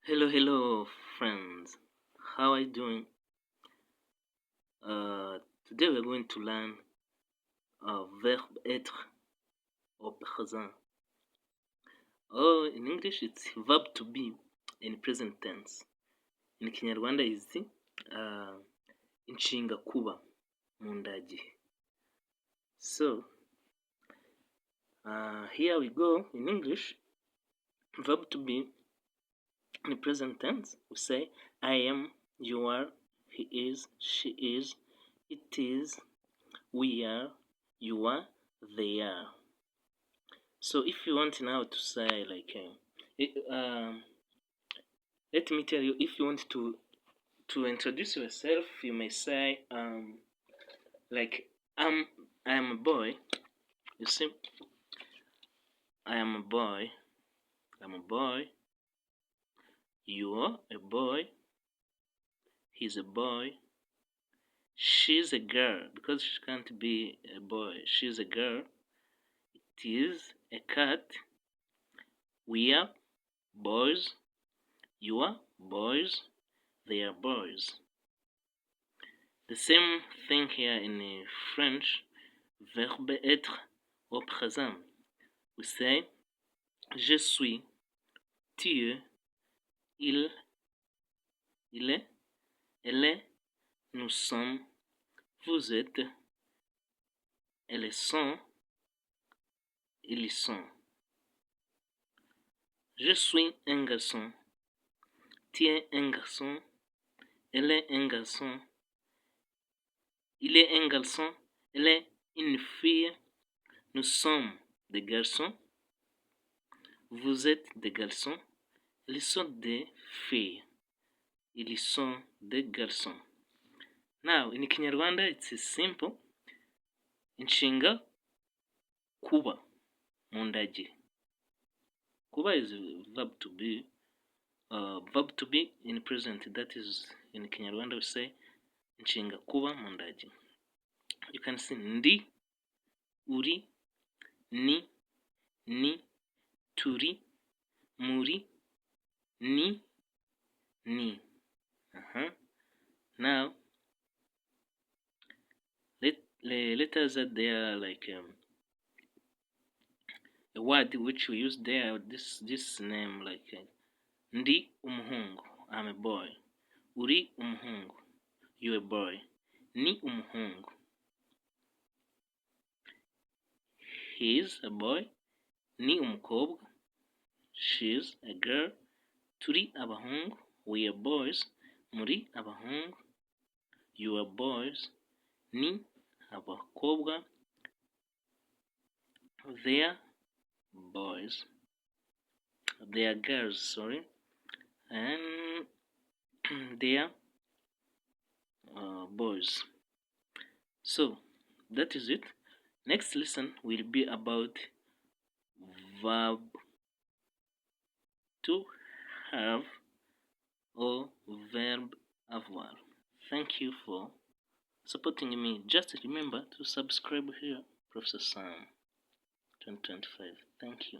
Hello, friends. How are you doing? Today we're going to learn verb être or présent. In English, it's verb to be in present tense. In Kinyarwanda, is inshinga kuba mu ndagihe. So, here we go. In English, verb to be in present tense, we say I am, you are, he is, she is, it is, we are, you are, they are. So if you want now to say like, let me tell you, if you want to introduce yourself, you may say like I am a boy. You see, I am a boy. I'm a boy. You are a boy. He's a boy. She's a girl because she can't be a boy. She's a girl. It is a cat. We are boys. You are boys. They are boys. The same thing here in French, verbe être au présent. We say je suis, tu es, il est, elle est, nous sommes, vous êtes, elles sont, ils sont. Je suis un garçon, tu es un garçon, elle est un garçon, il est un garçon, elle est une fille, nous sommes des garçons, vous êtes des garçons, ils sont des filles, ils sont des garçons. Now, in Kinyarwanda, it's simple. Inshinga kuba mu ndagihe. Kuba is verb to be. Verb to be in present. That is in Kinyarwanda we say inshinga kuba mu ndagihe. You can see ndi, uri, ni, turi, muri, ni. Now, letters that they are like a word which we use there. This name like ndi umuhungu. I'm a boy. Uri umuhungu. You a boy. Ni umuhungu. He is a boy. Ni umukobwa. She is a girl. Turi abahungu. We are boys. Muri abahungu. You are boys. Ni abakobwa. They are boys. They are girls, sorry. And they are boys. So, that is it. Next lesson will be about verb to have or verb avoir. Thank you for supporting me. Just remember to subscribe here, Professor Sam 2025. Thank you.